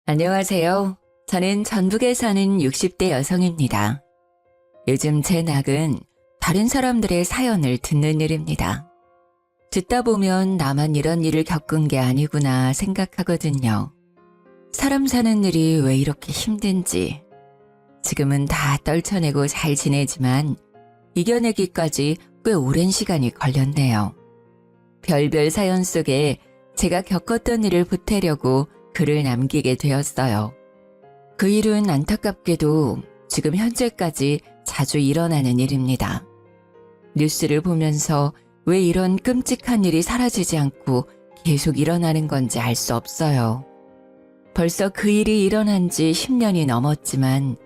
안녕하세요. 저는 전북에 사는 60대 여성입니다. 요즘 제 낙은 다른 사람들의 사연을 듣는 일입니다. 듣다 보면 나만 이런 일을 겪은 게 아니구나 생각하거든요. 사람 사는 일이 왜 이렇게 힘든지. 지금은 다 떨쳐내고 잘 지내지만 이겨내기까지 꽤 오랜 시간이 걸렸네요. 별별 사연 속에 제가 겪었던 일을 보태려고 글을 남기게 되었어요. 그 일은 안타깝게도 지금 현재까지 자주 일어나는 일입니다. 뉴스를 보면서 왜 이런 끔찍한 일이 사라지지 않고 계속 일어나는 건지 알 수 없어요. 벌써 그 일이 일어난 지 10년이 넘었지만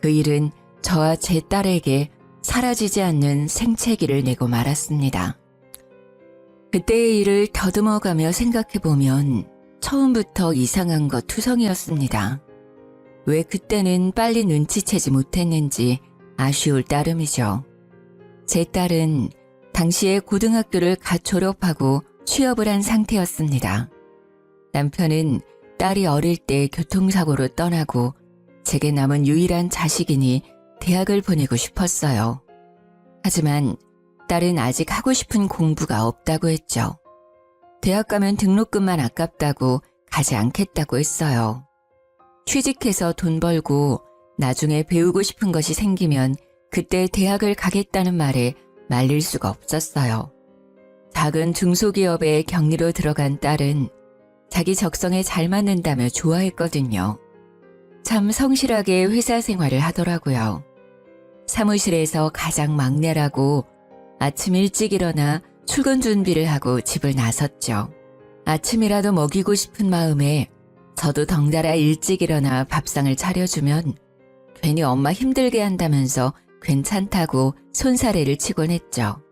그 일은 저와 제 딸에게 사라지지 않는 생채기를 내고 말았습니다. 그때의 일을 더듬어가며 생각해보면 처음부터 이상한 것 투성이었습니다. 왜 그때는 빨리 눈치채지 못했는지 아쉬울 따름이죠. 제 딸은 당시에 고등학교를 갓 졸업하고 취업을 한 상태였습니다. 남편은 딸이 어릴 때 교통사고로 떠나고 제게 남은 유일한 자식이니 대학을 보내고 싶었어요. 하지만 딸은 아직 하고 싶은 공부가 없다고 했죠. 대학 가면 등록금만 아깝다고 가지 않겠다고 했어요. 취직해서 돈 벌고 나중에 배우고 싶은 것이 생기면 그때 대학을 가겠다는 말에 말릴 수가 없었어요. 작은 중소기업에 격리로 들어간 딸은 자기 적성에 잘 맞는다며 좋아했거든요. 참 성실하게 회사 생활을 하더라고요. 사무실에서 가장 막내라고 아침 일찍 일어나 출근 준비를 하고 집을 나섰죠. 아침이라도 먹이고 싶은 마음에 저도 덩달아 일찍 일어나 밥상을 차려주면 괜히 엄마 힘들게 한다면서 괜찮다고 손사래를 치곤 했죠.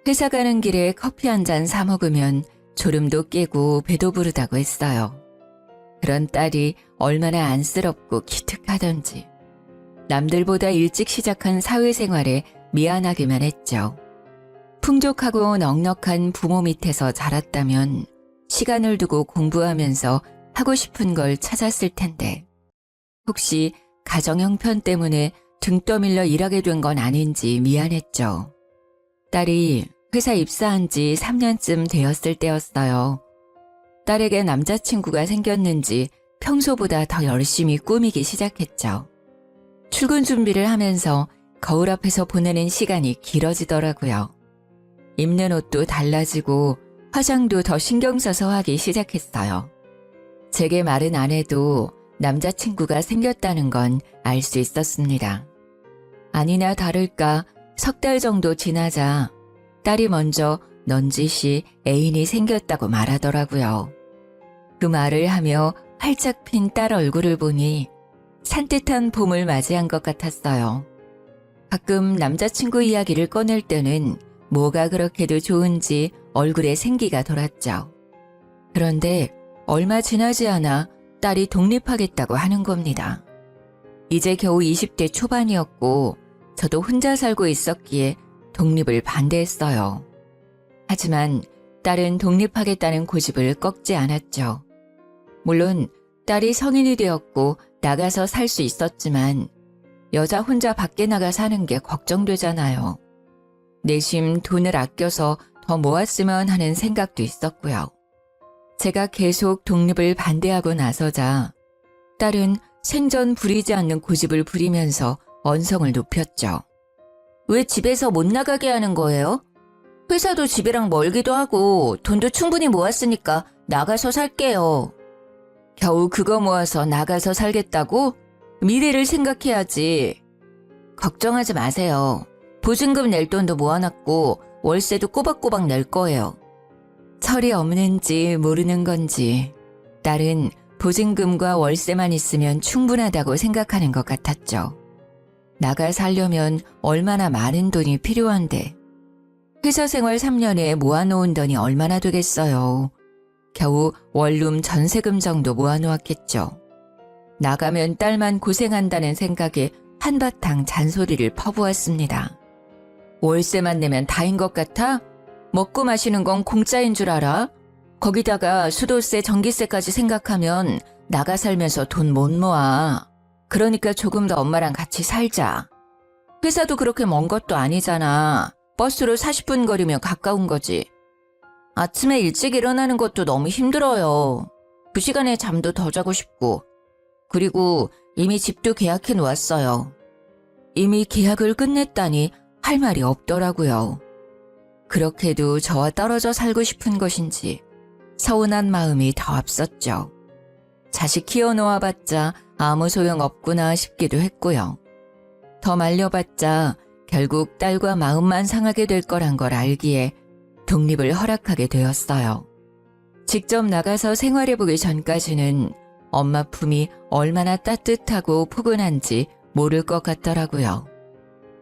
회사 가는 길에 커피 한 잔 사 먹으면 졸음도 깨고 배도 부르다고 했어요. 그런 딸이 얼마나 안쓰럽고 기특하던지. 남들보다 일찍 시작한 사회생활에 미안하기만 했죠. 풍족하고 넉넉한 부모 밑에서 자랐다면 시간을 두고 공부하면서 하고 싶은 걸 찾았을 텐데 혹시 가정 형편 때문에 등 떠밀려 일하게 된 건 아닌지 미안했죠. 딸이 회사 입사한 지 3년쯤 되었을 때였어요. 딸에게 남자친구가 생겼는지 평소보다 더 열심히 꾸미기 시작했죠. 출근 준비를 하면서 거울 앞에서 보내는 시간이 길어지더라고요. 입는 옷도 달라지고 화장도 더 신경 써서 하기 시작했어요. 제게 말은 안 해도 남자친구가 생겼다는 건 알 수 있었습니다. 아니나 다를까 석 달 정도 지나자 딸이 먼저 넌지시 애인이 생겼다고 말하더라고요. 그 말을 하며 활짝 핀 딸 얼굴을 보니 산뜻한 봄을 맞이한 것 같았어요. 가끔 남자친구 이야기를 꺼낼 때는 뭐가 그렇게도 좋은지 얼굴에 생기가 돌았죠. 그런데 얼마 지나지 않아 딸이 독립하겠다고 하는 겁니다. 이제 겨우 20대 초반이었고 저도 혼자 살고 있었기에 독립을 반대했어요. 하지만 딸은 독립하겠다는 고집을 꺾지 않았죠. 물론 딸이 성인이 되었고 나가서 살 수 있었지만 여자 혼자 밖에 나가 사는 게 걱정되잖아요. 내심 돈을 아껴서 더 모았으면 하는 생각도 있었고요. 제가 계속 독립을 반대하고 나서자 딸은 생전 부리지 않는 고집을 부리면서 언성을 높였죠. 왜 집에서 못 나가게 하는 거예요? 회사도 집이랑 멀기도 하고 돈도 충분히 모았으니까 나가서 살게요. 겨우 그거 모아서 나가서 살겠다고? 미래를 생각해야지. 걱정하지 마세요. 보증금 낼 돈도 모아놨고 월세도 꼬박꼬박 낼 거예요. 철이 없는지 모르는 건지 딸은 보증금과 월세만 있으면 충분하다고 생각하는 것 같았죠. 나가 살려면 얼마나 많은 돈이 필요한데 회사 생활 3년에 모아놓은 돈이 얼마나 되겠어요. 겨우 원룸 전세금 정도 모아놓았겠죠. 나가면 딸만 고생한다는 생각에 한바탕 잔소리를 퍼부었습니다. 월세만 내면 다인 것 같아? 먹고 마시는 건 공짜인 줄 알아? 거기다가 수도세, 전기세까지 생각하면 나가 살면서 돈 못 모아. 그러니까 조금 더 엄마랑 같이 살자. 회사도 그렇게 먼 것도 아니잖아. 버스로 40분 거리면 가까운 거지. 아침에 일찍 일어나는 것도 너무 힘들어요. 그 시간에 잠도 더 자고 싶고. 그리고 이미 집도 계약해 놓았어요. 이미 계약을 끝냈다니 할 말이 없더라고요. 그렇게도 저와 떨어져 살고 싶은 것인지 서운한 마음이 더 앞섰죠. 자식 키워놓아봤자 아무 소용 없구나 싶기도 했고요. 더 말려봤자 결국 딸과 마음만 상하게 될 거란 걸 알기에 독립을 허락하게 되었어요. 직접 나가서 생활해보기 전까지는 엄마 품이 얼마나 따뜻하고 포근한지 모를 것 같더라고요.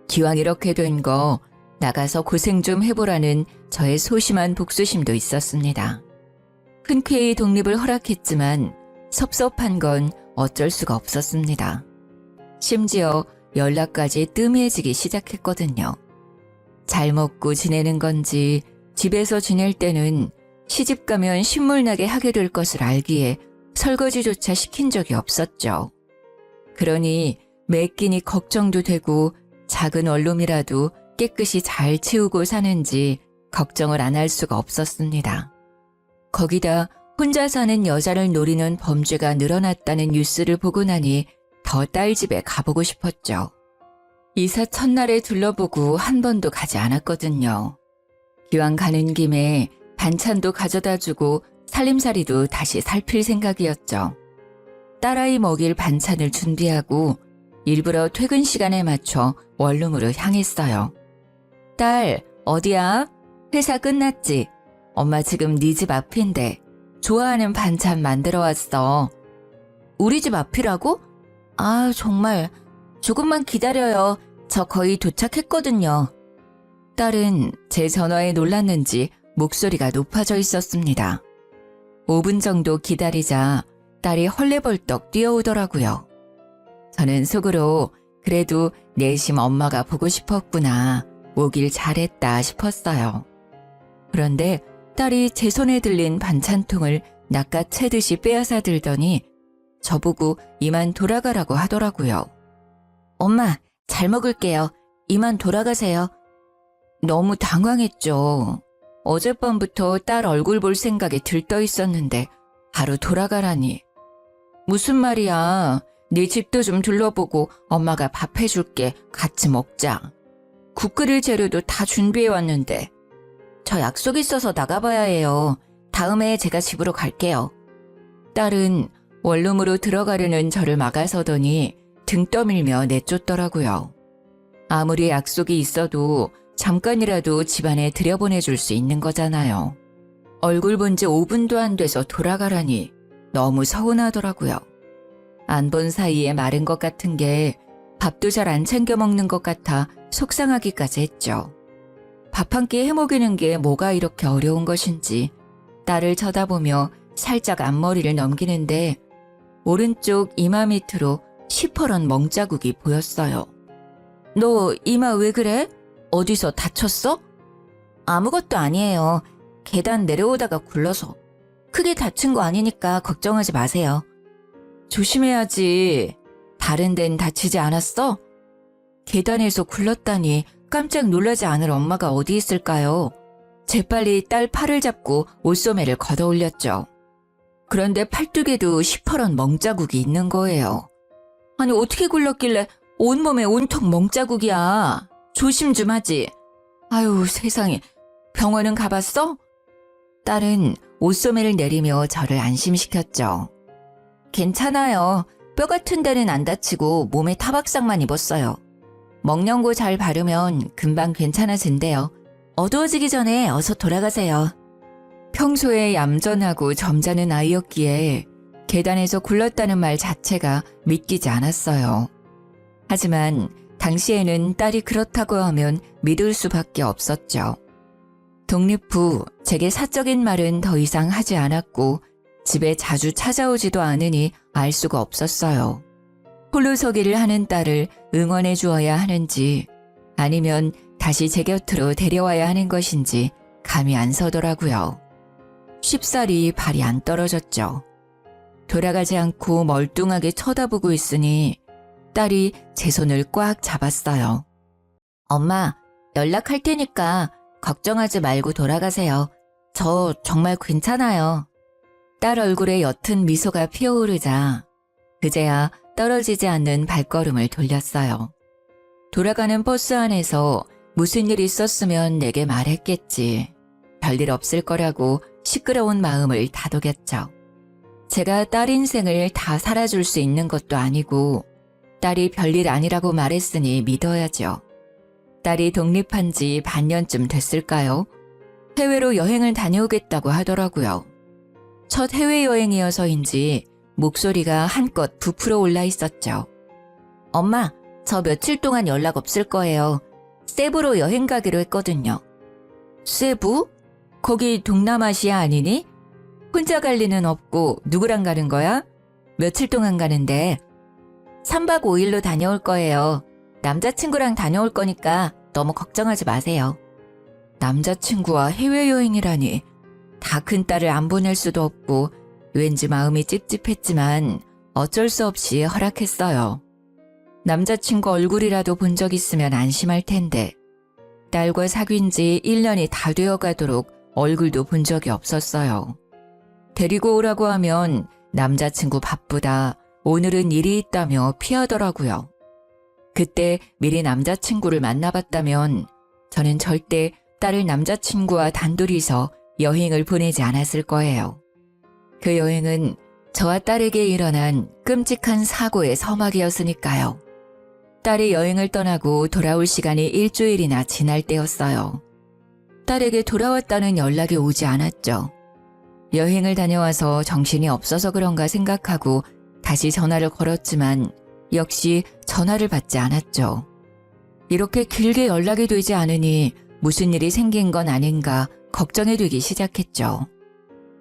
기왕 이렇게 된 거 나가서 고생 좀 해보라는 저의 소심한 복수심도 있었습니다. 흔쾌히 독립을 허락했지만 섭섭한 건 어쩔 수가 없었습니다. 심지어 연락까지 뜸해지기 시작했거든요. 잘 먹고 지내는 건지 집에서 지낼 때는 시집 가면 신물나게 하게 될 것을 알기에 설거지조차 시킨 적이 없었죠. 그러니 매 끼니 걱정도 되고 작은 원룸이라도 깨끗이 잘 치우고 사는지 걱정을 안 할 수가 없었습니다. 거기다 혼자 사는 여자를 노리는 범죄가 늘어났다는 뉴스를 보고 나니 더 딸 집에 가보고 싶었죠. 이사 첫날에 둘러보고 한 번도 가지 않았거든요. 기왕 가는 김에 반찬도 가져다 주고 살림살이도 다시 살필 생각이었죠. 딸아이 먹일 반찬을 준비하고 일부러 퇴근 시간에 맞춰 원룸으로 향했어요. 딸, 어디야? 회사 끝났지? 엄마 지금 네 집 앞인데 좋아하는 반찬 만들어 왔어. 우리 집 앞이라고? 아, 정말 조금만 기다려요. 저 거의 도착했거든요. 딸은 제 전화에 놀랐는지 목소리가 높아져 있었습니다. 5분 정도 기다리자 딸이 헐레벌떡 뛰어오더라고요. 저는 속으로 그래도 내심 엄마가 보고 싶었구나, 오길 잘했다 싶었어요. 그런데 딸이 제 손에 들린 반찬통을 낚아채듯이 빼앗아 들더니 저보고 이만 돌아가라고 하더라고요. 엄마, 잘 먹을게요. 이만 돌아가세요. 너무 당황했죠. 어젯밤부터 딸 얼굴 볼 생각에 들떠 있었는데 바로 돌아가라니. 무슨 말이야. 네 집도 좀 둘러보고 엄마가 밥 해줄게. 같이 먹자. 국 끓일 재료도 다 준비해왔는데. 저 약속 있어서 나가봐야 해요. 다음에 제가 집으로 갈게요. 딸은 원룸으로 들어가려는 저를 막아서더니 등 떠밀며 내쫓더라고요. 아무리 약속이 있어도 잠깐이라도 집안에 들여보내줄 수 있는 거잖아요. 얼굴 본 지 5분도 안 돼서 돌아가라니 너무 서운하더라고요. 안 본 사이에 마른 것 같은 게 밥도 잘 안 챙겨 먹는 것 같아 속상하기까지 했죠. 밥 한 끼 해먹이는 게 뭐가 이렇게 어려운 것인지 딸을 쳐다보며 살짝 앞머리를 넘기는데 오른쪽 이마 밑으로 시퍼런 멍자국이 보였어요. 너 이마 왜 그래? 어디서 다쳤어? 아무것도 아니에요. 계단 내려오다가 굴러서. 크게 다친 거 아니니까 걱정하지 마세요. 조심해야지. 다른 데는 다치지 않았어? 계단에서 굴렀다니 깜짝 놀라지 않을 엄마가 어디 있을까요? 재빨리 딸 팔을 잡고 옷소매를 걷어 올렸죠. 그런데 팔뚝에도 시퍼런 멍자국이 있는 거예요. 아니 어떻게 굴렀길래 온몸에 온통 멍자국이야. 조심 좀 하지. 아유 세상에. 병원은 가봤어? 딸은 옷소매를 내리며 저를 안심시켰죠. 괜찮아요. 뼈 같은 데는 안 다치고 몸에 타박상만 입었어요. 먹령고 잘 바르면 금방 괜찮아진대요. 어두워지기 전에 어서 돌아가세요. 평소에 얌전하고 점잖은 아이였기에 계단에서 굴렀다는 말 자체가 믿기지 않았어요. 하지만 당시에는 딸이 그렇다고 하면 믿을 수밖에 없었죠. 독립 후 제게 사적인 말은 더 이상 하지 않았고 집에 자주 찾아오지도 않으니 알 수가 없었어요. 홀로서기를 하는 딸을 응원해 주어야 하는지 아니면 다시 제 곁으로 데려와야 하는 것인지 감이 안 서더라고요. 쉽사리 발이 안 떨어졌죠. 돌아가지 않고 멀뚱하게 쳐다보고 있으니 딸이 제 손을 꽉 잡았어요. 엄마, 연락할 테니까 걱정하지 말고 돌아가세요. 저 정말 괜찮아요. 딸 얼굴에 옅은 미소가 피어오르자 그제야 떨어지지 않는 발걸음을 돌렸어요. 돌아가는 버스 안에서 무슨 일 있었으면 내게 말했겠지. 별일 없을 거라고 시끄러운 마음을 다독였죠. 제가 딸 인생을 다 살아줄 수 있는 것도 아니고 딸이 별일 아니라고 말했으니 믿어야죠. 딸이 독립한 지 반년쯤 됐을까요? 해외로 여행을 다녀오겠다고 하더라고요. 첫 해외여행이어서인지 목소리가 한껏 부풀어 올라 있었죠. 엄마, 저 며칠 동안 연락 없을 거예요. 세부로 여행 가기로 했거든요. 세부? 거기 동남아시아 아니니? 혼자 갈 리는 없고 누구랑 가는 거야? 며칠 동안 가는데? 3박 5일로 다녀올 거예요. 남자친구랑 다녀올 거니까 너무 걱정하지 마세요. 남자친구와 해외여행이라니. 다 큰 딸을 안 보낼 수도 없고 왠지 마음이 찝찝했지만 어쩔 수 없이 허락했어요. 남자친구 얼굴이라도 본 적 있으면 안심할 텐데 딸과 사귄 지 1년이 다 되어 가도록 얼굴도 본 적이 없었어요. 데리고 오라고 하면 남자친구 바쁘다, 오늘은 일이 있다며 피하더라고요. 그때 미리 남자친구를 만나봤다면 저는 절대 딸을 남자친구와 단둘이서 여행을 보내지 않았을 거예요. 그 여행은 저와 딸에게 일어난 끔찍한 사고의 서막이었으니까요. 딸이 여행을 떠나고 돌아올 시간이 일주일이나 지날 때였어요. 딸에게 돌아왔다는 연락이 오지 않았죠. 여행을 다녀와서 정신이 없어서 그런가 생각하고 다시 전화를 걸었지만 역시 전화를 받지 않았죠. 이렇게 길게 연락이 되지 않으니 무슨 일이 생긴 건 아닌가 걱정이 되기 시작했죠.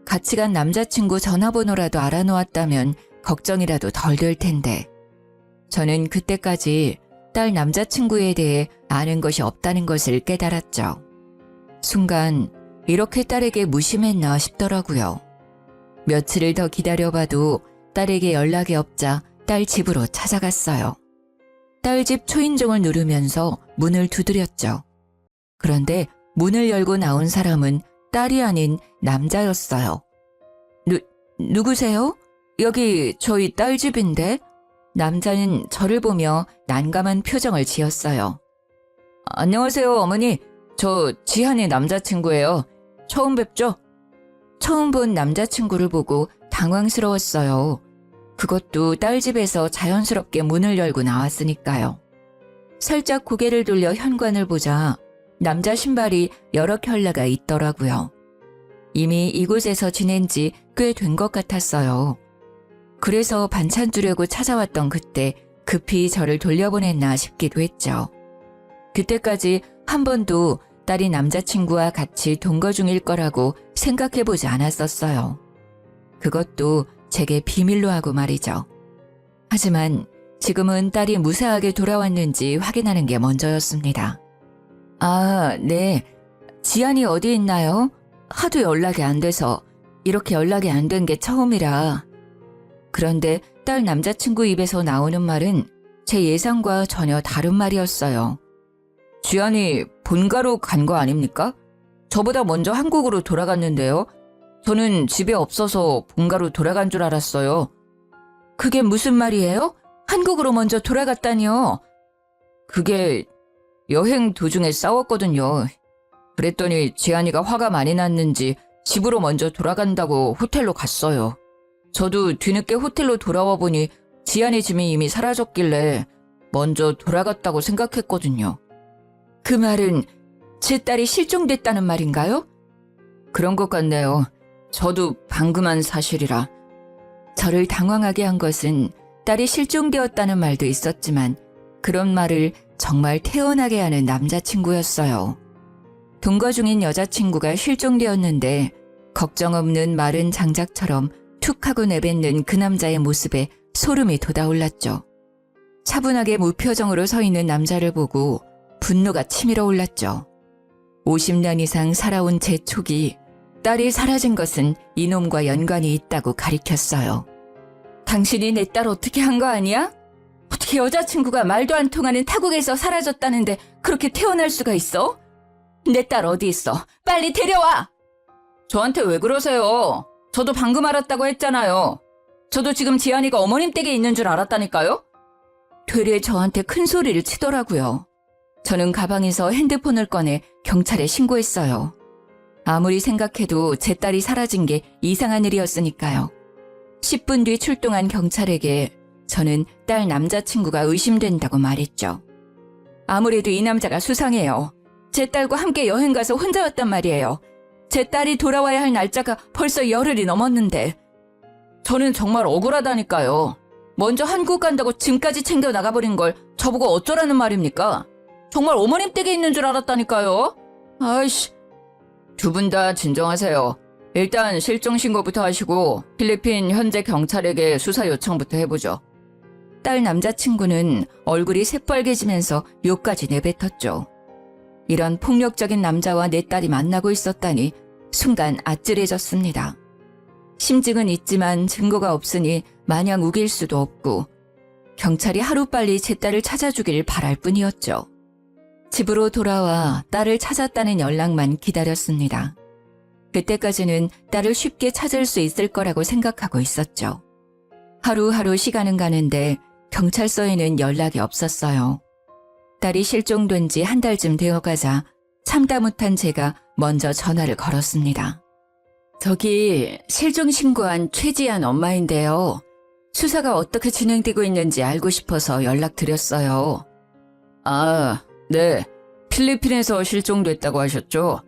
같이 간 남자친구 전화번호라도 알아놓았다면 걱정이라도 덜 될 텐데. 저는 그때까지 딸 남자친구에 대해 아는 것이 없다는 것을 깨달았죠. 순간 이렇게 딸에게 무심했나 싶더라고요. 며칠을 더 기다려봐도 딸에게 연락이 없자 딸 집으로 찾아갔어요. 딸 집 초인종을 누르면서 문을 두드렸죠. 그런데 문을 열고 나온 사람은 딸이 아닌 남자였어요. 누구세요? 여기 저희 딸 집인데? 남자는 저를 보며 난감한 표정을 지었어요. 안녕하세요, 어머니. 저 지한의 남자친구예요. 처음 뵙죠? 처음 본 남자친구를 보고 당황스러웠어요. 그것도 딸 집에서 자연스럽게 문을 열고 나왔으니까요. 살짝 고개를 돌려 현관을 보자 남자 신발이 여러 켤레가 있더라고요. 이미 이곳에서 지낸 지 꽤 된 것 같았어요. 그래서 반찬 주려고 찾아왔던 그때 급히 저를 돌려보냈나 싶기도 했죠. 그때까지 한 번도 딸이 남자친구와 같이 동거 중일 거라고 생각해보지 않았었어요. 그것도 제게 비밀로 하고 말이죠. 하지만 지금은 딸이 무사하게 돌아왔는지 확인하는 게 먼저였습니다. 아, 네. 지안이 어디 있나요? 하도 연락이 안 돼서 이렇게 연락이 안 된 게 처음이라. 그런데 딸 남자친구 입에서 나오는 말은 제 예상과 전혀 다른 말이었어요. 지안이 본가로 간 거 아닙니까? 저보다 먼저 한국으로 돌아갔는데요. 저는 집에 없어서 본가로 돌아간 줄 알았어요. 그게 무슨 말이에요? 한국으로 먼저 돌아갔다니요. 그게 여행 도중에 싸웠거든요. 그랬더니 지안이가 화가 많이 났는지 집으로 먼저 돌아간다고 호텔로 갔어요. 저도 뒤늦게 호텔로 돌아와 보니 지안이 짐이 이미 사라졌길래 먼저 돌아갔다고 생각했거든요. 그 말은 제 딸이 실종됐다는 말인가요? 그런 것 같네요. 저도 방금 한 사실이라. 저를 당황하게 한 것은 딸이 실종되었다는 말도 있었지만 그런 말을 정말 태연하게 하는 남자친구였어요. 동거 중인 여자친구가 실종되었는데 걱정 없는 마른 장작처럼 툭 하고 내뱉는 그 남자의 모습에 소름이 돋아올랐죠. 차분하게 무표정으로 서 있는 남자를 보고 분노가 치밀어 올랐죠. 50년 이상 살아온 제 촉이 딸이 사라진 것은 이놈과 연관이 있다고 가리켰어요. 당신이 내 딸 어떻게 한 거 아니야? 어떻게 여자친구가 말도 안 통하는 타국에서 사라졌다는데 그렇게 태어날 수가 있어? 내 딸 어디 있어? 빨리 데려와! 저한테 왜 그러세요? 저도 방금 알았다고 했잖아요. 저도 지금 지안이가 어머님 댁에 있는 줄 알았다니까요? 되레 저한테 큰 소리를 치더라고요. 저는 가방에서 핸드폰을 꺼내 경찰에 신고했어요. 아무리 생각해도 제 딸이 사라진 게 이상한 일이었으니까요. 10분 뒤 출동한 경찰에게 저는 딸 남자친구가 의심된다고 말했죠. 아무래도 이 남자가 수상해요. 제 딸과 함께 여행 가서 혼자 왔단 말이에요. 제 딸이 돌아와야 할 날짜가 벌써 열흘이 넘었는데 저는 정말 억울하다니까요. 먼저 한국 간다고 짐까지 챙겨 나가버린 걸 저보고 어쩌라는 말입니까? 정말 어머님 댁에 있는 줄 알았다니까요. 아이씨. 두 분 다 진정하세요. 일단 실종 신고부터 하시고 필리핀 현재 경찰에게 수사 요청부터 해보죠. 딸 남자친구는 얼굴이 새빨개지면서 욕까지 내뱉었죠. 이런 폭력적인 남자와 내 딸이 만나고 있었다니 순간 아찔해졌습니다. 심증은 있지만 증거가 없으니 마냥 우길 수도 없고 경찰이 하루빨리 제 딸을 찾아주길 바랄 뿐이었죠. 집으로 돌아와 딸을 찾았다는 연락만 기다렸습니다. 그때까지는 딸을 쉽게 찾을 수 있을 거라고 생각하고 있었죠. 하루하루 시간은 가는데 경찰서에는 연락이 없었어요. 딸이 실종된 지 한 달쯤 되어가자 참다 못한 제가 먼저 전화를 걸었습니다. 저기 실종 신고한 최지안 엄마인데요. 수사가 어떻게 진행되고 있는지 알고 싶어서 연락드렸어요. 아, 네. 필리핀에서 실종됐다고 하셨죠?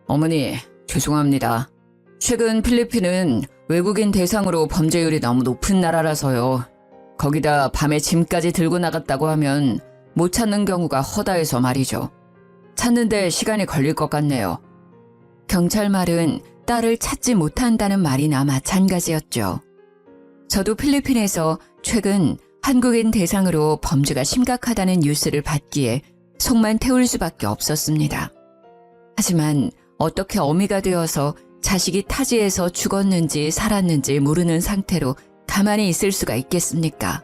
어머니, 죄송합니다. 최근 필리핀은 외국인 대상으로 범죄율이 너무 높은 나라라서요. 거기다 밤에 짐까지 들고 나갔다고 하면 못 찾는 경우가 허다해서 말이죠. 찾는데 시간이 걸릴 것 같네요. 경찰 말은 딸을 찾지 못한다는 말이나 마찬가지였죠. 저도 필리핀에서 최근 한국인 대상으로 범죄가 심각하다는 뉴스를 받기에 속만 태울 수밖에 없었습니다. 하지만 어떻게 어미가 되어서 자식이 타지에서 죽었는지 살았는지 모르는 상태로 가만히 있을 수가 있겠습니까?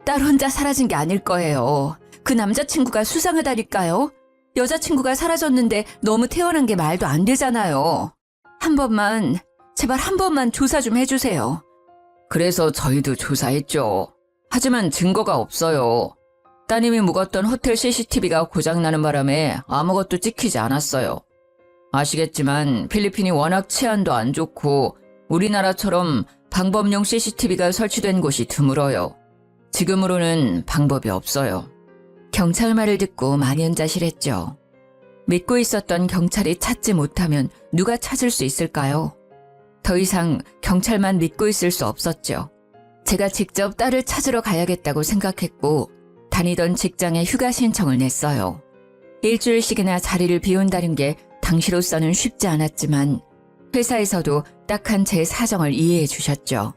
딸 혼자 사라진 게 아닐 거예요. 그 남자친구가 수상하다니까요. 여자친구가 사라졌는데 너무 태어난 게 말도 안 되잖아요. 한 번만, 제발 한 번만 조사 좀 해주세요. 그래서 저희도 조사했죠. 하지만 증거가 없어요. 따님이 묵었던 호텔 CCTV가 고장나는 바람에 아무것도 찍히지 않았어요. 아시겠지만 필리핀이 워낙 치안도 안 좋고 우리나라처럼 방범용 CCTV가 설치된 곳이 드물어요. 지금으로는 방법이 없어요. 경찰 말을 듣고 만연자실했죠. 믿고 있었던 경찰이 찾지 못하면 누가 찾을 수 있을까요? 더 이상 경찰만 믿고 있을 수 없었죠. 제가 직접 딸을 찾으러 가야겠다고 생각했고 다니던 직장에 휴가 신청을 냈어요. 일주일씩이나 자리를 비운다는 게 당시로서는 쉽지 않았지만 회사에서도 딱한 제 사정을 이해해 주셨죠.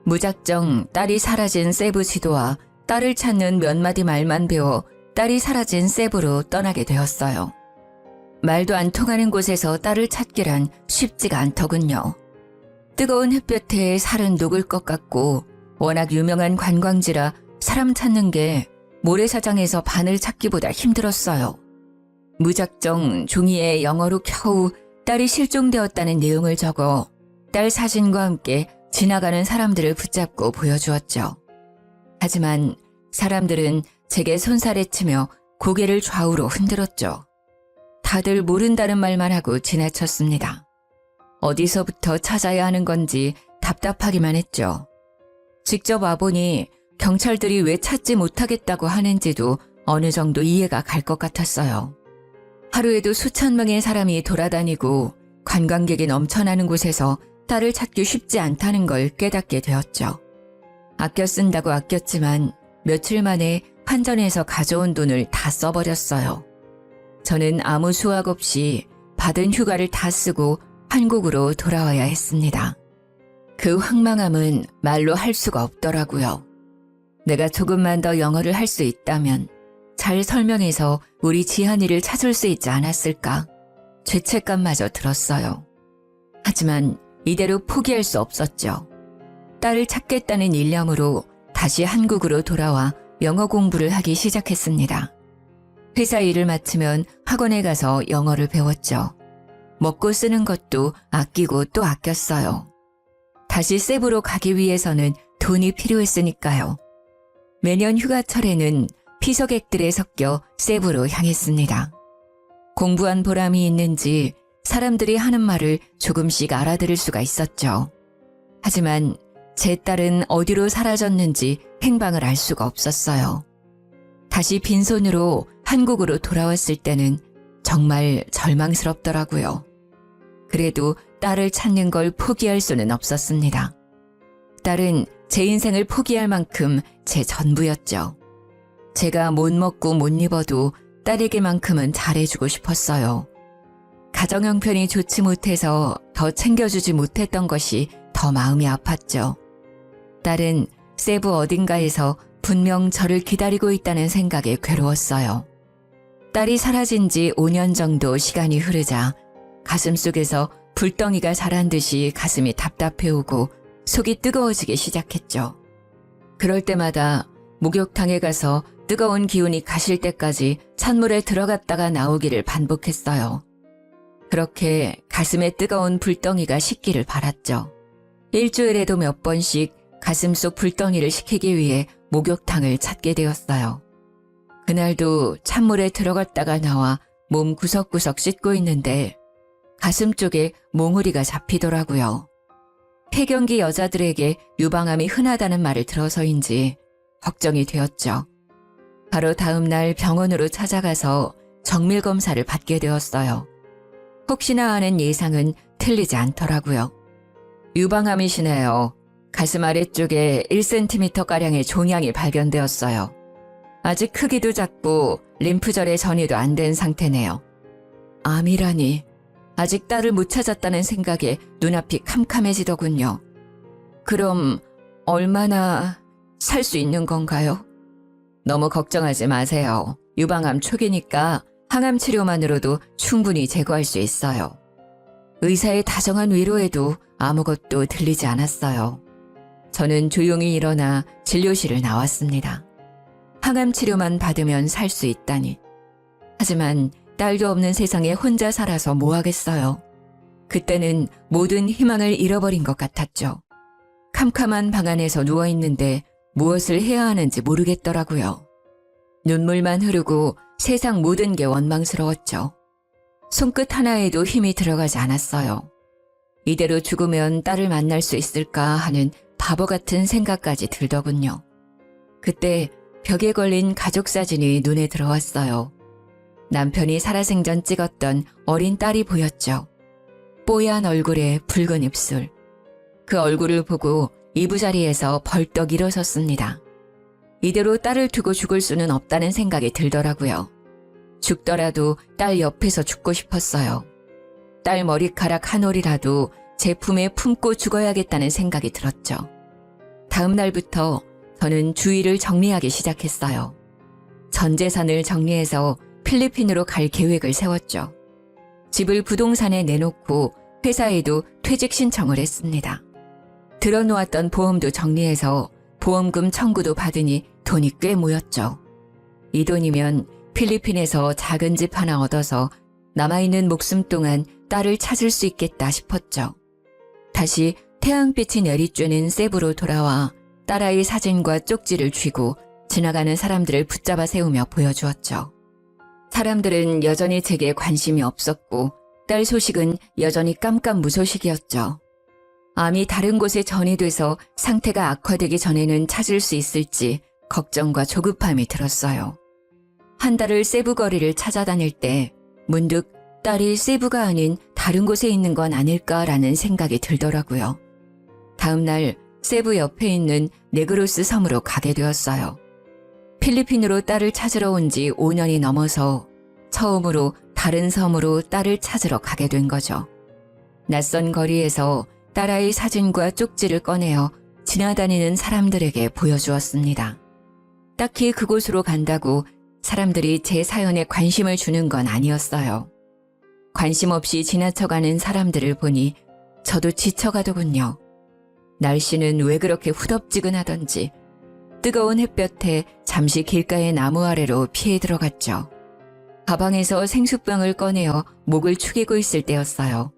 무작정 딸이 사라진 세부 지도와 딸을 찾는 몇 마디 말만 배워 딸이 사라진 세부로 떠나게 되었어요. 말도 안 통하는 곳에서 딸을 찾기란 쉽지가 않더군요. 뜨거운 햇볕에 살은 녹을 것 같고 워낙 유명한 관광지라 사람 찾는 게 모래사장에서 바늘 찾기보다 힘들었어요. 무작정 종이에 영어로 겨우 딸이 실종되었다는 내용을 적어 딸 사진과 함께 지나가는 사람들을 붙잡고 보여주었죠. 하지만 사람들은 제게 손살에 치며 고개를 좌우로 흔들었죠. 다들 모른다는 말만 하고 지나쳤습니다. 어디서부터 찾아야 하는 건지 답답하기만 했죠. 직접 와보니 경찰들이 왜 찾지 못하겠다고 하는지도 어느 정도 이해가 갈 것 같았어요. 하루에도 수천 명의 사람이 돌아다니고 관광객이 넘쳐나는 곳에서 딸을 찾기 쉽지 않다는 걸 깨닫게 되었죠. 아껴 쓴다고 아꼈지만 며칠 만에 환전해서 가져온 돈을 다 써버렸어요. 저는 아무 수확 없이 받은 휴가를 다 쓰고 한국으로 돌아와야 했습니다. 그 황망함은 말로 할 수가 없더라고요. 내가 조금만 더 영어를 할 수 있다면 잘 설명해서 우리 지한이를 찾을 수 있지 않았을까? 죄책감마저 들었어요. 하지만 이대로 포기할 수 없었죠. 딸을 찾겠다는 일념으로 다시 한국으로 돌아와 영어 공부를 하기 시작했습니다. 회사 일을 마치면 학원에 가서 영어를 배웠죠. 먹고 쓰는 것도 아끼고 또 아꼈어요. 다시 세부로 가기 위해서는 돈이 필요했으니까요. 매년 휴가철에는 피서객들에 섞여 세부로 향했습니다. 공부한 보람이 있는지 사람들이 하는 말을 조금씩 알아들을 수가 있었죠. 하지만 제 딸은 어디로 사라졌는지 행방을 알 수가 없었어요. 다시 빈손으로 한국으로 돌아왔을 때는 정말 절망스럽더라고요. 그래도 딸을 찾는 걸 포기할 수는 없었습니다. 딸은 제 인생을 포기할 만큼 제 전부였죠. 제가 못 먹고 못 입어도 딸에게만큼은 잘해주고 싶었어요. 가정 형편이 좋지 못해서 더 챙겨주지 못했던 것이 더 마음이 아팠죠. 딸은 세부 어딘가에서 분명 저를 기다리고 있다는 생각에 괴로웠어요. 딸이 사라진 지 5년 정도 시간이 흐르자 가슴속에서 불덩이가 자란 듯이 가슴이 답답해오고 속이 뜨거워지기 시작했죠. 그럴 때마다 목욕탕에 가서 뜨거운 기운이 가실 때까지 찬물에 들어갔다가 나오기를 반복했어요. 그렇게 가슴에 뜨거운 불덩이가 식기를 바랐죠. 일주일에도 몇 번씩 가슴속 불덩이를 식히기 위해 목욕탕을 찾게 되었어요. 그날도 찬물에 들어갔다가 나와 몸 구석구석 씻고 있는데 가슴 쪽에 몽우리가 잡히더라고요. 폐경기 여자들에게 유방암이 흔하다는 말을 들어서인지 걱정이 되었죠. 바로 다음 날 병원으로 찾아가서 정밀 검사를 받게 되었어요. 혹시나 하는 예상은 틀리지 않더라고요. 유방암이시네요. 가슴 아래쪽에 1cm가량의 종양이 발견되었어요. 아직 크기도 작고 림프절의 전이도 안 된 상태네요. 암이라니. 아직 딸을 못 찾았다는 생각에 눈앞이 캄캄해지더군요. 그럼 얼마나 살 수 있는 건가요? 너무 걱정하지 마세요. 유방암 초기니까 항암 치료만으로도 충분히 제거할 수 있어요. 의사의 다정한 위로에도 아무것도 들리지 않았어요. 저는 조용히 일어나 진료실을 나왔습니다. 항암 치료만 받으면 살 수 있다니. 하지만 딸도 없는 세상에 혼자 살아서 뭐 하겠어요. 그때는 모든 희망을 잃어버린 것 같았죠. 캄캄한 방 안에서 누워있는데 무엇을 해야 하는지 모르겠더라고요. 눈물만 흐르고 세상 모든 게 원망스러웠죠. 손끝 하나에도 힘이 들어가지 않았어요. 이대로 죽으면 딸을 만날 수 있을까 하는 바보 같은 생각까지 들더군요. 그때 벽에 걸린 가족 사진이 눈에 들어왔어요. 남편이 살아생전 찍었던 어린 딸이 보였죠. 뽀얀 얼굴에 붉은 입술. 그 얼굴을 보고 이부자리에서 벌떡 일어섰습니다. 이대로 딸을 두고 죽을 수는 없다는 생각이 들더라고요. 죽더라도 딸 옆에서 죽고 싶었어요. 딸 머리카락 한 올이라도 제 품에 품고 죽어야겠다는 생각이 들었죠. 다음 날부터 저는 주위를 정리하기 시작했어요. 전 재산을 정리해서 필리핀으로 갈 계획을 세웠죠. 집을 부동산에 내놓고 회사에도 퇴직 신청을 했습니다. 들어놓았던 보험도 정리해서 보험금 청구도 받으니 돈이 꽤 모였죠. 이 돈이면 필리핀에서 작은 집 하나 얻어서 남아있는 목숨 동안 딸을 찾을 수 있겠다 싶었죠. 다시 태양빛이 내리쬐는 세부로 돌아와 딸아이 사진과 쪽지를 쥐고 지나가는 사람들을 붙잡아 세우며 보여주었죠. 사람들은 여전히 제게 관심이 없었고 딸 소식은 여전히 깜깜무소식이었죠. 암이 다른 곳에 전이돼서 상태가 악화되기 전에는 찾을 수 있을지 걱정과 조급함이 들었어요. 한 달을 세부 거리를 찾아다닐 때 문득 딸이 세부가 아닌 다른 곳에 있는 건 아닐까라는 생각이 들더라고요. 다음 날 세부 옆에 있는 네그로스 섬으로 가게 되었어요. 필리핀으로 딸을 찾으러 온 지 5년이 넘어서 처음으로 다른 섬으로 딸을 찾으러 가게 된 거죠. 낯선 거리에서 딸아이 사진과 쪽지를 꺼내어 지나다니는 사람들에게 보여주었습니다. 딱히 그곳으로 간다고 사람들이 제 사연에 관심을 주는 건 아니었어요. 관심 없이 지나쳐가는 사람들을 보니 저도 지쳐가더군요. 날씨는 왜 그렇게 후덥지근하던지 뜨거운 햇볕에 잠시 길가의 나무 아래로 피해 들어갔죠. 가방에서 생수병을 꺼내어 목을 축이고 있을 때였어요.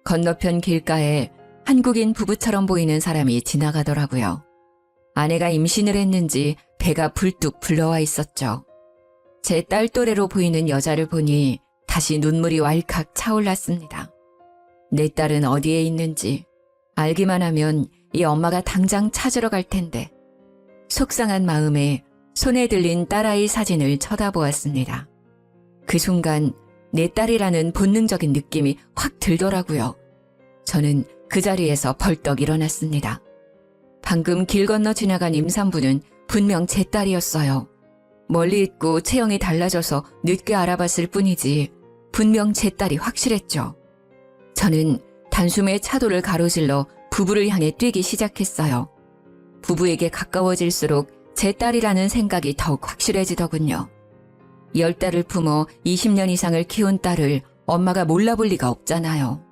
건너편 길가에 한국인 부부처럼 보이는 사람이 지나가더라고요. 아내가 임신을 했는지 배가 불뚝 불러와 있었죠. 제 딸 또래로 보이는 여자를 보니 다시 눈물이 왈칵 차올랐습니다. 내 딸은 어디에 있는지 알기만 하면 이 엄마가 당장 찾으러 갈 텐데 속상한 마음에 손에 들린 딸아이 사진을 쳐다보았습니다. 그 순간 내 딸이라는 본능적인 느낌이 확 들더라고요. 저는 그 자리에서 벌떡 일어났습니다. 방금 길 건너 지나간 임산부는 분명 제 딸이었어요. 멀리 있고 체형이 달라져서 늦게 알아봤을 뿐이지 분명 제 딸이 확실했죠. 저는 단숨에 차도를 가로질러 부부를 향해 뛰기 시작했어요. 부부에게 가까워질수록 제 딸이라는 생각이 더욱 확실해지더군요. 10달을 품어 20년 이상을 키운 딸을 엄마가 몰라볼 리가 없잖아요.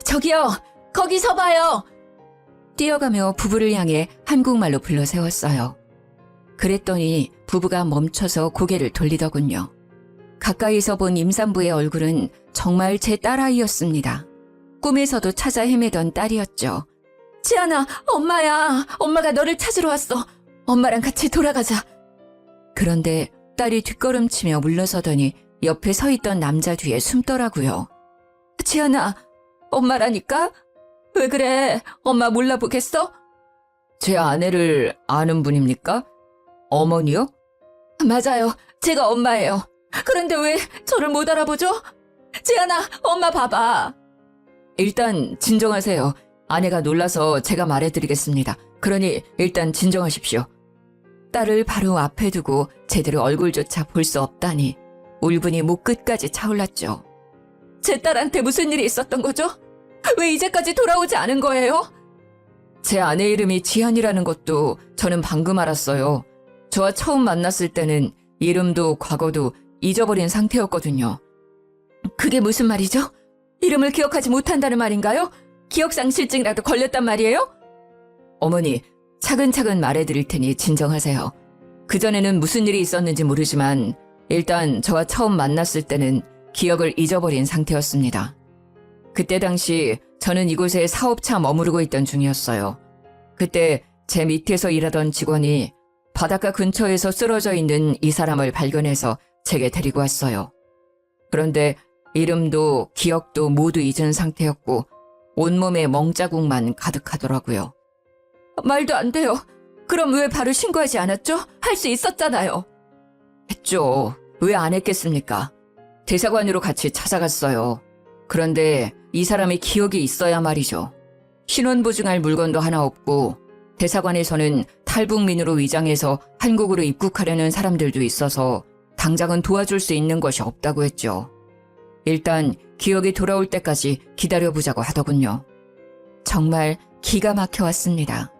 저기요! 거기서 봐요! 뛰어가며 부부를 향해 한국말로 불러 세웠어요. 그랬더니 부부가 멈춰서 고개를 돌리더군요. 가까이서 본 임산부의 얼굴은 정말 제 딸아이였습니다. 꿈에서도 찾아 헤매던 딸이었죠. 지안아, 엄마야. 엄마가 너를 찾으러 왔어. 엄마랑 같이 돌아가자. 그런데 딸이 뒷걸음치며 물러서더니 옆에 서 있던 남자 뒤에 숨더라고요. 지안아, 엄마라니까? 왜 그래? 엄마 몰라보겠어? 제 아내를 아는 분입니까? 어머니요? 맞아요. 제가 엄마예요. 그런데 왜 저를 못 알아보죠? 지안아, 엄마 봐봐. 일단 진정하세요. 아내가 놀라서 제가 말해드리겠습니다. 그러니 일단 진정하십시오. 딸을 바로 앞에 두고 제대로 얼굴조차 볼 수 없다니 울분이 목 끝까지 차올랐죠. 제 딸한테 무슨 일이 있었던 거죠? 왜 이제까지 돌아오지 않은 거예요? 제 아내 이름이 지한이라는 것도 저는 방금 알았어요. 저와 처음 만났을 때는 이름도 과거도 잊어버린 상태였거든요. 그게 무슨 말이죠? 이름을 기억하지 못한다는 말인가요? 기억상실증이라도 걸렸단 말이에요? 어머니, 차근차근 말해드릴 테니 진정하세요. 그전에는 무슨 일이 있었는지 모르지만 일단 저와 처음 만났을 때는 기억을 잊어버린 상태였습니다. 그때 당시 저는 이곳에 사업차 머무르고 있던 중이었어요. 그때 제 밑에서 일하던 직원이 바닷가 근처에서 쓰러져 있는 이 사람을 발견해서 제게 데리고 왔어요. 그런데 이름도 기억도 모두 잊은 상태였고 온몸에 멍자국만 가득하더라고요. 말도 안 돼요. 그럼 왜 바로 신고하지 않았죠? 할 수 있었잖아요. 했죠. 왜 안 했겠습니까? 대사관으로 같이 찾아갔어요. 그런데 이 사람의 기억이 있어야 말이죠. 신원 보증할 물건도 하나 없고 대사관에서는 탈북민으로 위장해서 한국으로 입국하려는 사람들도 있어서 당장은 도와줄 수 있는 것이 없다고 했죠. 일단 기억이 돌아올 때까지 기다려보자고 하더군요. 정말 기가 막혀왔습니다.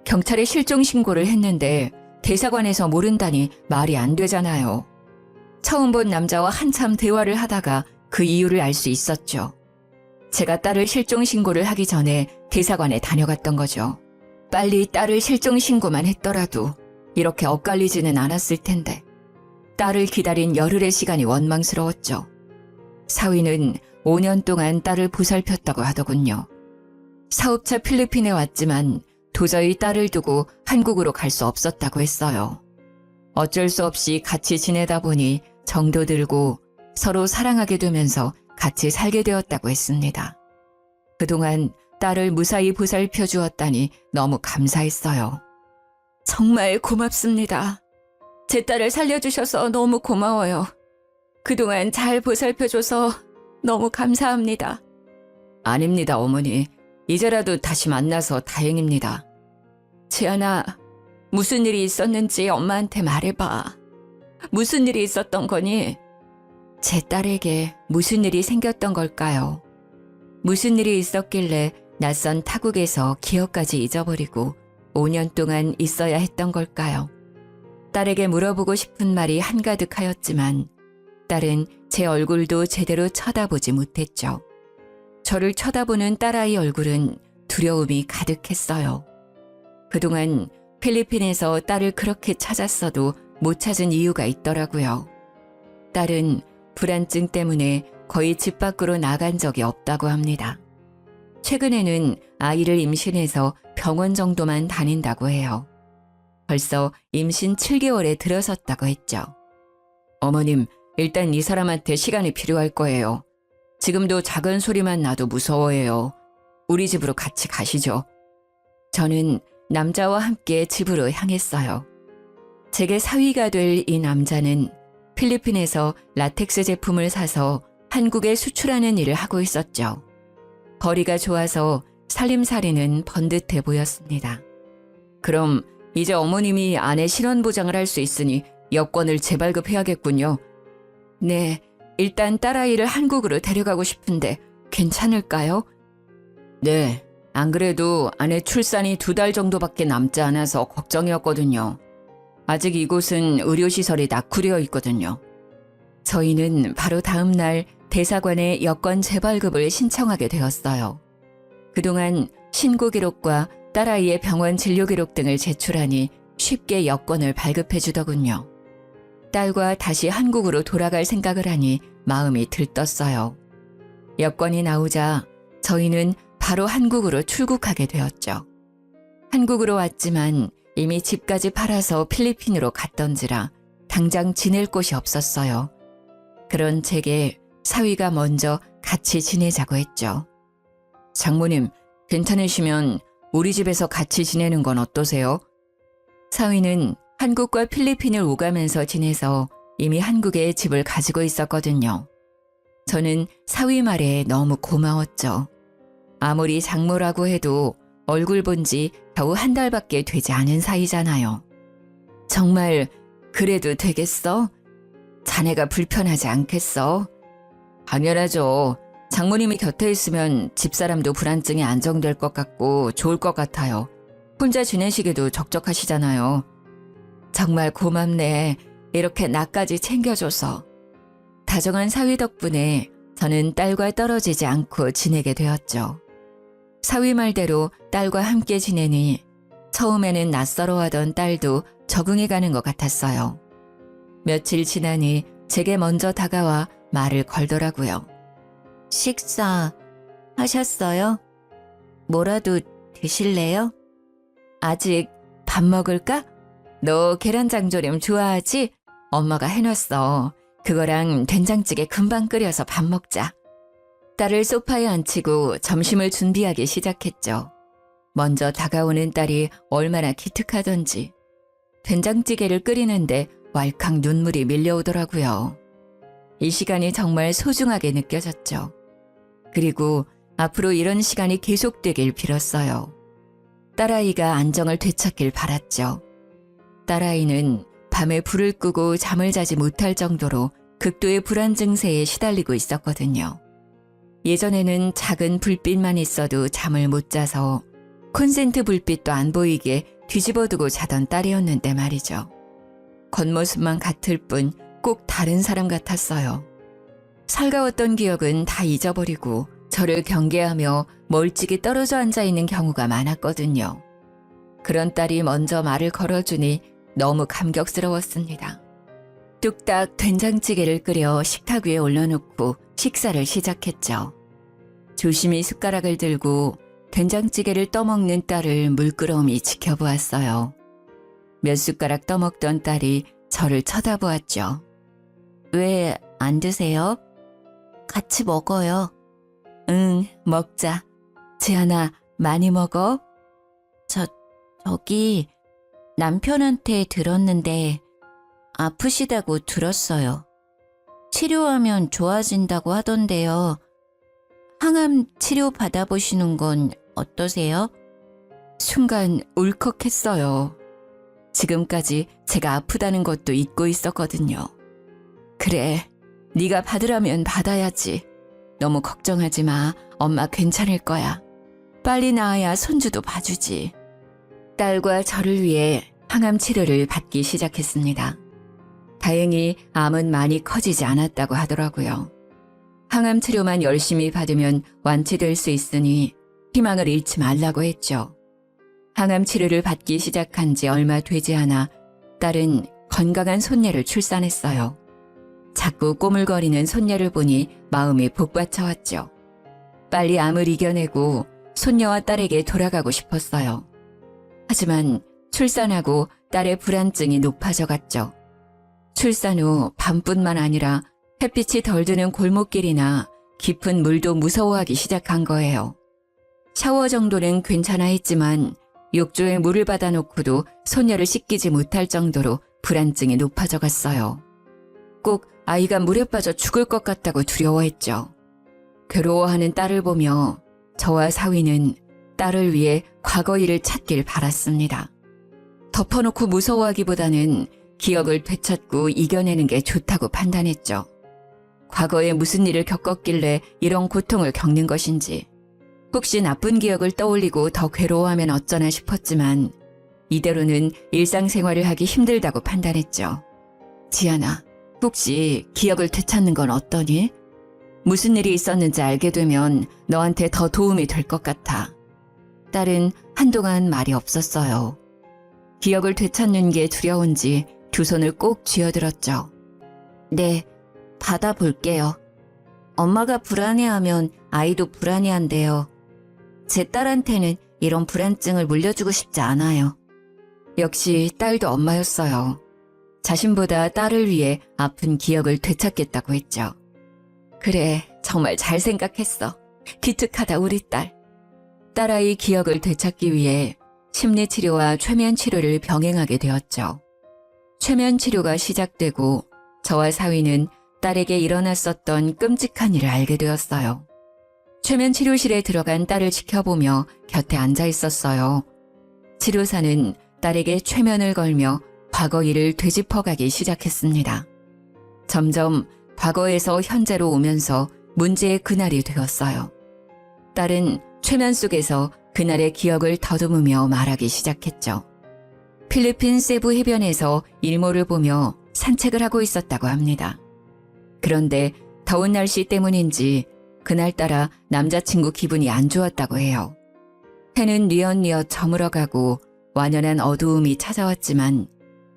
경찰에 실종 신고를 했는데 대사관에서 모른다니 말이 안 되잖아요. 처음 본 남자와 한참 대화를 하다가 그 이유를 알 수 있었죠. 제가 딸을 실종 신고를 하기 전에 대사관에 다녀갔던 거죠. 빨리 딸을 실종 신고만 했더라도 이렇게 엇갈리지는 않았을 텐데 딸을 기다린 열흘의 시간이 원망스러웠죠. 사위는 5년 동안 딸을 보살폈다고 하더군요. 사업차 필리핀에 왔지만 도저히 딸을 두고 한국으로 갈 수 없었다고 했어요. 어쩔 수 없이 같이 지내다 보니 정도 들고 서로 사랑하게 되면서 같이 살게 되었다고 했습니다. 그동안 딸을 무사히 보살펴 주었다니 너무 감사했어요. 정말 고맙습니다. 제 딸을 살려주셔서 너무 고마워요. 그동안 잘 보살펴줘서 너무 감사합니다. 아닙니다, 어머니. 이제라도 다시 만나서 다행입니다. 지안아, 무슨 일이 있었는지 엄마한테 말해봐. 무슨 일이 있었던 거니? 제 딸에게 무슨 일이 생겼던 걸까요? 무슨 일이 있었길래 낯선 타국에서 기억까지 잊어버리고 5년 동안 있어야 했던 걸까요? 딸에게 물어보고 싶은 말이 한가득하였지만 딸은 제 얼굴도 제대로 쳐다보지 못했죠. 저를 쳐다보는 딸아이 얼굴은 두려움이 가득했어요. 그동안 필리핀에서 딸을 그렇게 찾았어도 못 찾은 이유가 있더라고요. 딸은 불안증 때문에 거의 집 밖으로 나간 적이 없다고 합니다. 최근에는 아이를 임신해서 병원 정도만 다닌다고 해요. 벌써 임신 7개월에 들어섰다고 했죠. 어머님, 일단 이 사람한테 시간이 필요할 거예요. 지금도 작은 소리만 나도 무서워해요. 우리 집으로 같이 가시죠. 저는 남자와 함께 집으로 향했어요. 제게 사위가 될 이 남자는 필리핀에서 라텍스 제품을 사서 한국에 수출하는 일을 하고 있었죠. 거리가 좋아서 살림살이는 번듯해 보였습니다. 그럼 이제 어머님이 아내 신원 보장을 할 수 있으니 여권을 재발급해야겠군요. 네, 일단 딸아이를 한국으로 데려가고 싶은데 괜찮을까요? 네, 안 그래도 아내 출산이 2달 정도밖에 남지 않아서 걱정이었거든요. 아직 이곳은 의료시설이 낙후되어 있거든요. 저희는 바로 다음 날 대사관에 여권 재발급을 신청하게 되었어요. 그동안 신고 기록과 딸아이의 병원 진료 기록 등을 제출하니 쉽게 여권을 발급해 주더군요. 딸과 다시 한국으로 돌아갈 생각을 하니 마음이 들떴어요. 여권이 나오자 저희는 바로 한국으로 출국하게 되었죠. 한국으로 왔지만 이미 집까지 팔아서 필리핀으로 갔던지라 당장 지낼 곳이 없었어요. 그런 제게 사위가 먼저 같이 지내자고 했죠. 장모님, 괜찮으시면 우리 집에서 같이 지내는 건 어떠세요? 사위는 한국과 필리핀을 오가면서 지내서 이미 한국에 집을 가지고 있었거든요. 저는 사위 말에 너무 고마웠죠. 아무리 장모라고 해도 얼굴 본 지 겨우 1달밖에 되지 않은 사이잖아요. 정말 그래도 되겠어? 자네가 불편하지 않겠어? 당연하죠. 장모님이 곁에 있으면 집사람도 불안증이 안정될 것 같고 좋을 것 같아요. 혼자 지내시기도 적적하시잖아요. 정말 고맙네. 이렇게 나까지 챙겨줘서. 다정한 사위 덕분에 저는 딸과 떨어지지 않고 지내게 되었죠. 사위 말대로 딸과 함께 지내니 처음에는 낯설어하던 딸도 적응해가는 것 같았어요. 며칠 지나니 제게 먼저 다가와 말을 걸더라고요. 식사 하셨어요? 뭐라도 드실래요? 아직 밥 먹을까? 너 계란장조림 좋아하지? 엄마가 해놨어. 그거랑 된장찌개 금방 끓여서 밥 먹자. 딸을 소파에 앉히고 점심을 준비하기 시작했죠. 먼저 다가오는 딸이 얼마나 기특하던지. 된장찌개를 끓이는데 왈칵 눈물이 밀려오더라고요. 이 시간이 정말 소중하게 느껴졌죠. 그리고 앞으로 이런 시간이 계속되길 빌었어요. 딸아이가 안정을 되찾길 바랐죠. 딸아이는 밤에 불을 끄고 잠을 자지 못할 정도로 극도의 불안 증세에 시달리고 있었거든요. 예전에는 작은 불빛만 있어도 잠을 못 자서 콘센트 불빛도 안 보이게 뒤집어두고 자던 딸이었는데 말이죠. 겉모습만 같을 뿐 꼭 다른 사람 같았어요. 살가웠던 기억은 다 잊어버리고 저를 경계하며 멀찍이 떨어져 앉아있는 경우가 많았거든요. 그런 딸이 먼저 말을 걸어주니 너무 감격스러웠습니다. 뚝딱 된장찌개를 끓여 식탁 위에 올려놓고 식사를 시작했죠. 조심히 숟가락을 들고 된장찌개를 떠먹는 딸을 물끄러미 지켜보았어요. 몇 숟가락 떠먹던 딸이 저를 쳐다보았죠. 왜 안 드세요? 같이 먹어요. 응, 먹자. 지안아, 많이 먹어? 저기 남편한테 들었는데 아프시다고 들었어요. 치료하면 좋아진다고 하던데요. 항암 치료 받아보시는 건 어떠세요? 순간 울컥했어요. 지금까지 제가 아프다는 것도 잊고 있었거든요. 그래, 네가 받으라면 받아야지. 너무 걱정하지 마. 엄마 괜찮을 거야. 빨리 나아야 손주도 봐주지. 딸과 저를 위해 항암 치료를 받기 시작했습니다. 다행히 암은 많이 커지지 않았다고 하더라고요. 항암 치료만 열심히 받으면 완치될 수 있으니 희망을 잃지 말라고 했죠. 항암 치료를 받기 시작한 지 얼마 되지 않아 딸은 건강한 손녀를 출산했어요. 자꾸 꼬물거리는 손녀를 보니 마음이 복받쳐왔죠. 빨리 암을 이겨내고 손녀와 딸에게 돌아가고 싶었어요. 하지만 출산하고 딸의 불안증이 높아져갔죠. 출산 후 밤뿐만 아니라 햇빛이 덜 드는 골목길이나 깊은 물도 무서워하기 시작한 거예요. 샤워 정도는 괜찮아 했지만 욕조에 물을 받아놓고도 손녀를 씻기지 못할 정도로 불안증이 높아져갔어요. 꼭 아이가 물에 빠져 죽을 것 같다고 두려워했죠. 괴로워하는 딸을 보며 저와 사위는 딸을 위해 과거 일을 찾길 바랐습니다. 덮어놓고 무서워하기보다는 기억을 되찾고 이겨내는 게 좋다고 판단했죠. 과거에 무슨 일을 겪었길래 이런 고통을 겪는 것인지, 혹시 나쁜 기억을 떠올리고 더 괴로워하면 어쩌나 싶었지만 이대로는 일상생활을 하기 힘들다고 판단했죠. 지안아, 혹시 기억을 되찾는 건 어떠니? 무슨 일이 있었는지 알게 되면 너한테 더 도움이 될 것 같아. 딸은 한동안 말이 없었어요. 기억을 되찾는 게 두려운지 두 손을 꼭 쥐어들었죠. 네, 받아볼게요. 엄마가 불안해하면 아이도 불안해한대요. 제 딸한테는 이런 불안증을 물려주고 싶지 않아요. 역시 딸도 엄마였어요. 자신보다 딸을 위해 아픈 기억을 되찾겠다고 했죠. 그래, 정말 잘 생각했어. 기특하다 우리 딸. 딸아이 기억을 되찾기 위해 심리치료와 최면치료를 병행하게 되었죠. 최면치료가 시작되고 저와 사위는 딸에게 일어났었던 끔찍한 일을 알게 되었어요. 최면치료실에 들어간 딸을 지켜보며 곁에 앉아 있었어요. 치료사는 딸에게 최면을 걸며 과거 일을 되짚어가기 시작했습니다. 점점 과거에서 현재로 오면서 문제의 그날이 되었어요. 딸은 최면 속에서 그날의 기억을 더듬으며 말하기 시작했죠. 필리핀 세부 해변에서 일몰을 보며 산책을 하고 있었다고 합니다. 그런데 더운 날씨 때문인지 그날따라 남자친구 기분이 안 좋았다고 해요. 해는 뉘엿뉘엿 저물어가고 완연한 어두움이 찾아왔지만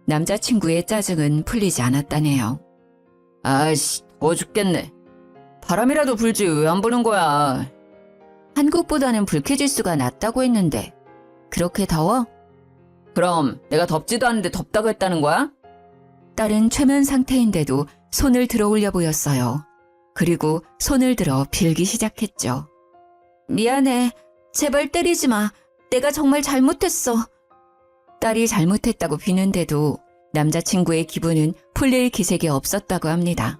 남자친구의 짜증은 풀리지 않았다네요. 아이씨, 더워 죽겠네. 바람이라도 불지 왜 안 부는 거야. 한국보다는 불쾌지수가 낮다고 했는데 그렇게 더워? 그럼 내가 덥지도 않은데 덥다고 했다는 거야? 딸은 최면 상태인데도 손을 들어 올려 보였어요. 그리고 손을 들어 빌기 시작했죠. 미안해. 제발 때리지 마. 내가 정말 잘못했어. 딸이 잘못했다고 비는데도 남자친구의 기분은 풀릴 기색이 없었다고 합니다.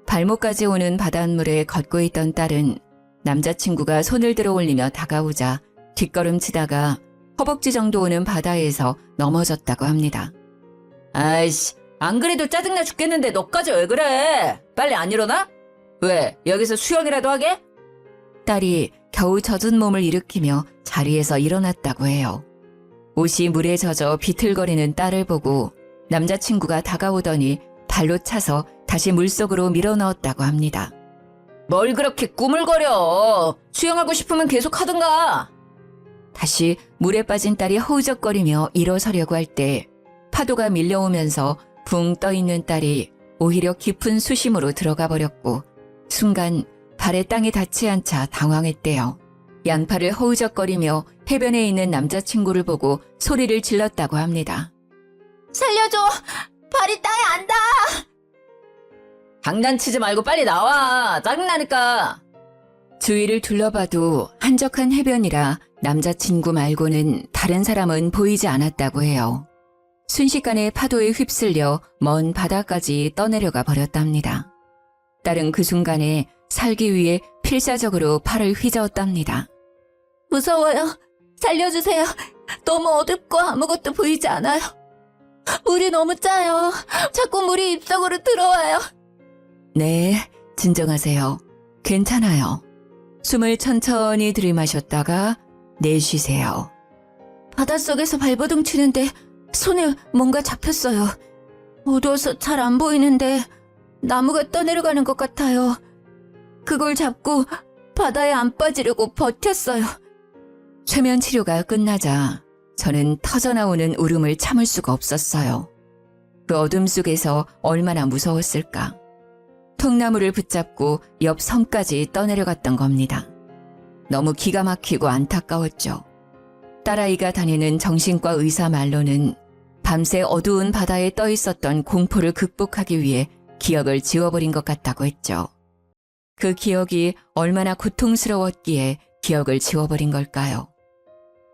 발목까지 오는 바닷물에 걷고 있던 딸은 남자친구가 손을 들어 올리며 다가오자 뒷걸음치다가 허벅지 정도 오는 바다에서 넘어졌다고 합니다. 아이씨, 안 그래도 짜증나 죽겠는데 너까지 왜 그래? 빨리 안 일어나? 왜, 여기서 수영이라도 하게? 딸이 겨우 젖은 몸을 일으키며 자리에서 일어났다고 해요. 옷이 물에 젖어 비틀거리는 딸을 보고 남자친구가 다가오더니 발로 차서 다시 물속으로 밀어넣었다고 합니다. 뭘 그렇게 꾸물거려. 수영하고 싶으면 계속 하든가. 다시 물에 빠진 딸이 허우적거리며 일어서려고 할 때 파도가 밀려오면서 붕 떠있는 딸이 오히려 깊은 수심으로 들어가 버렸고 순간 발에 땅에 닿지 않자 당황했대요. 양팔을 허우적거리며 해변에 있는 남자친구를 보고 소리를 질렀다고 합니다. 살려줘! 발이 땅에 안 닿아! 장난치지 말고 빨리 나와! 짜증나니까! 주위를 둘러봐도 한적한 해변이라 남자친구 말고는 다른 사람은 보이지 않았다고 해요. 순식간에 파도에 휩쓸려 먼 바다까지 떠내려가 버렸답니다. 딸은 그 순간에 살기 위해 필사적으로 팔을 휘저었답니다. 무서워요. 살려주세요. 너무 어둡고 아무것도 보이지 않아요. 물이 너무 짜요. 자꾸 물이 입속으로 들어와요. 네, 진정하세요. 괜찮아요. 숨을 천천히 들이마셨다가 내쉬세요. 바닷속에서 발버둥 치는데 손에 뭔가 잡혔어요. 어두워서 잘 안 보이는데 나무가 떠내려가는 것 같아요. 그걸 잡고 바다에 안 빠지려고 버텼어요. 최면 치료가 끝나자 저는 터져나오는 울음을 참을 수가 없었어요. 그 어둠 속에서 얼마나 무서웠을까. 통나무를 붙잡고 옆 섬까지 떠내려갔던 겁니다. 너무 기가 막히고 안타까웠죠. 딸아이가 다니는 정신과 의사 말로는 밤새 어두운 바다에 떠 있었던 공포를 극복하기 위해 기억을 지워버린 것 같다고 했죠. 그 기억이 얼마나 고통스러웠기에 기억을 지워버린 걸까요?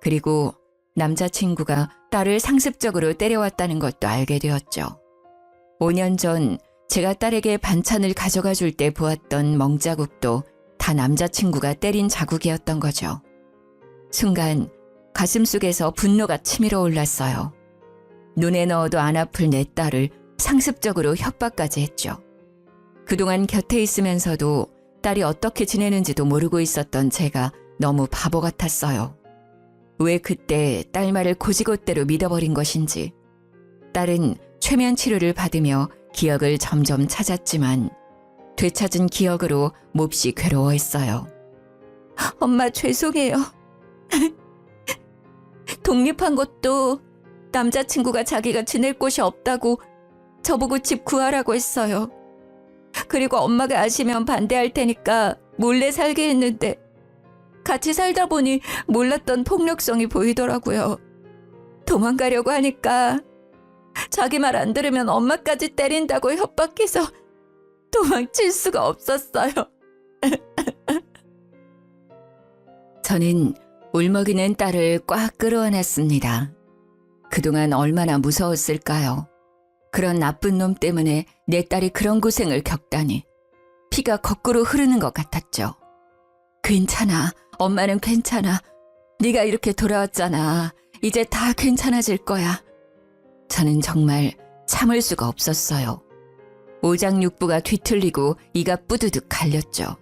그리고 남자친구가 딸을 상습적으로 때려왔다는 것도 알게 되었죠. 5년 전 제가 딸에게 반찬을 가져가 줄 때 보았던 멍자국도 다 남자친구가 때린 자국이었던 거죠. 순간 가슴속에서 분노가 치밀어 올랐어요. 눈에 넣어도 안 아플 내 딸을 상습적으로 협박까지 했죠. 그동안 곁에 있으면서도 딸이 어떻게 지내는지도 모르고 있었던 제가 너무 바보 같았어요. 왜 그때 딸 말을 고지곳대로 믿어버린 것인지. 딸은 최면 치료를 받으며 기억을 점점 찾았지만 되찾은 기억으로 몹시 괴로워했어요. 엄마 죄송해요. 독립한 것도 남자친구가 자기가 지낼 곳이 없다고 저보고 집 구하라고 했어요. 그리고 엄마가 아시면 반대할 테니까 몰래 살게 했는데 같이 살다 보니 몰랐던 폭력성이 보이더라고요. 도망가려고 하니까 자기 말 안 들으면 엄마까지 때린다고 협박해서 도망칠 수가 없었어요. 저는 울먹이는 딸을 꽉 끌어안았습니다. 그동안 얼마나 무서웠을까요? 그런 나쁜 놈 때문에 내 딸이 그런 고생을 겪다니. 피가 거꾸로 흐르는 것 같았죠. 괜찮아. 엄마는 괜찮아. 네가 이렇게 돌아왔잖아. 이제 다 괜찮아질 거야. 저는 정말 참을 수가 없었어요. 오장육부가 뒤틀리고 이가 뿌드득 갈렸죠.